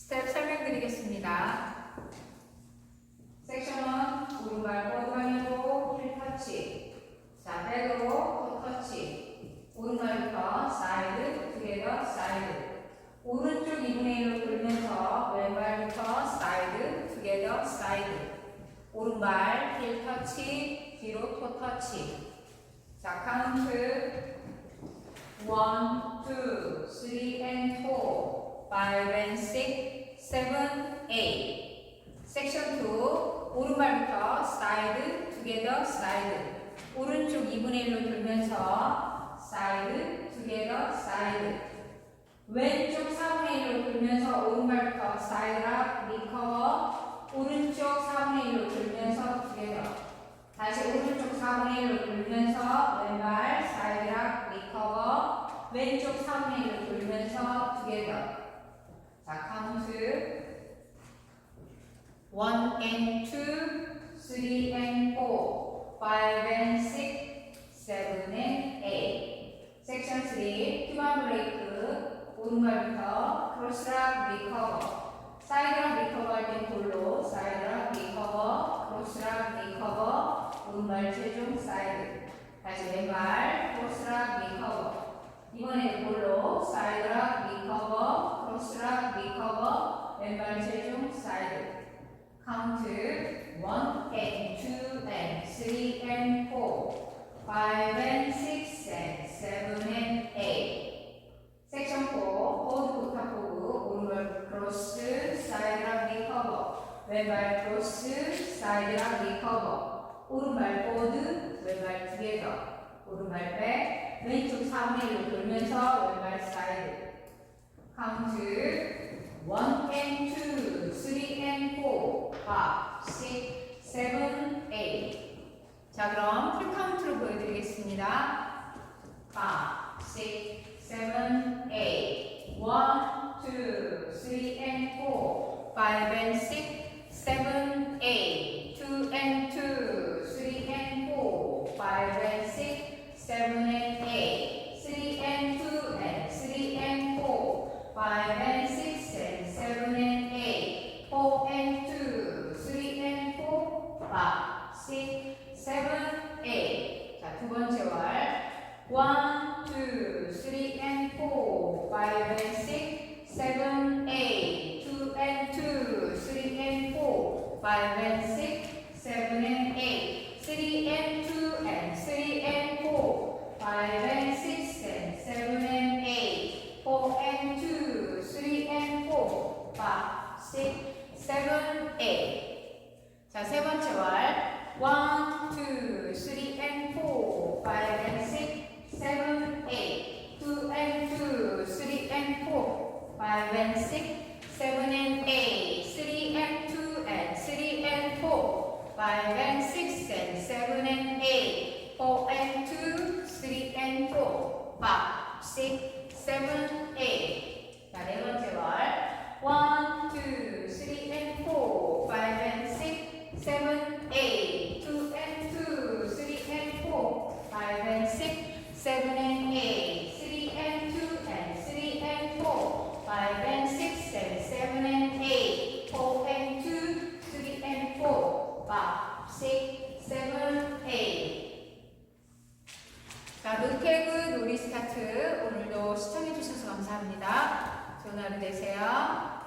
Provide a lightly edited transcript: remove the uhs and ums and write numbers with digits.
스텝 설명드리겠습니다. 섹션 1, 오른발 뻗어가기로 힐 터치. 자, 백으로 toe 터치. 오른발부터 사이드, 투게더, 사이드. 오른쪽 2분의 1로 돌면서 왼발부터 사이드, 투게더, 사이드. 오른발 힐 터치, 뒤로 toe 터치. 자, 카운트 1, 2, 3 and 4, 5 and 6, 7, 8. 섹션 2, 오른발부터 사이드, 투게더, 사이드. 오른쪽 2분의 1로 돌면서 사이드, 투게더, 사이드. 왼쪽 4분의 1로 돌면서 오른발부터 사이드락, 리커버. 오른쪽 4분의 1로 돌면서 투게더. 다시 오른쪽 4분의 1로 돌면서 왼발 사이드락, 리커버. 왼쪽 4분의 1로 돌면서 투게더. 자, 카운트 1 and 2, 3 and 4, 5 and 6, 7 and 8. 섹션 3, 휴먼 브레이크. 오른발부터 크로스락, 리커버. 사이드락 리커버 할 땐 돌로 사이드락 리커버, 크로스락 리커버. 오른발 최종 사이드. 다시 왼발 크로스락 리커버. 이번에는 볼로 사이드락 리커버, 크로스락 리커버, 왼발 최종 사이드. 카운트 1 and 2 and 3 and 4, 5 and 6 and 7 and 8. 섹션 4, 호드 포타포그. 오른발 크로스, 사이드락 리커버. 왼발 크로스, 사이드락 리커버. 오른발 포드, 왼발 투게더. 오른발 백. 왼쪽 4분의 1로 돌면서 왼발 사이드. 카운트 1 and 2, 3 and 4, 5, 6, 7, 8. 자, 그럼 풀 카운트로 보여드리겠습니다. 5, 6, 7, 8. 1, 2, 3 and 4, 5 and 6, 7, 8. 2 and 2, 3 and 4, 5 and 6, 7 and 8, 3 and 2 and 3 and 4, 5 and 6 and 7 and 8, 4 and 2, 3 and 4, 5, 6, 7, 8. 자, 두 번째 월. 1, 2, 3 and 4, 5 and 6, 7, 8, 2 and 2, 3 and 4, 5 and 6, 7 and 8, 3 and 2 and 3 and 4, 5 and 6 and 7 and 8, 4 and 2, 3 and 4, 5, 6, 7, 8. 자, 세 번째 월. 1, 2, 3 and 4, 5 and 6, 7, 8, 2 and 2, 3 and 4, 5 and 6, 7 and 8, 3 and 2 and 3 and 4, 5 and 6 and 7 and 8, 4 and 2, 3 and 4, 5, 6, 7, 8. 자, 네 번째 월. 1, 2, 3 and 4, 5 and 6, 7, 8, 2 and 2, 3 and 4, 5 and 6, 7 and 8, 3 and 2 and 3 and 4, 5 and 6 and 7 and 8, 4 and 2, 3 and 4, 5, 6, 7, 8. 자, 노태그 놀이 스타트. 오늘도 시청해주셔서 감사합니다. 좋은 하루 되세요.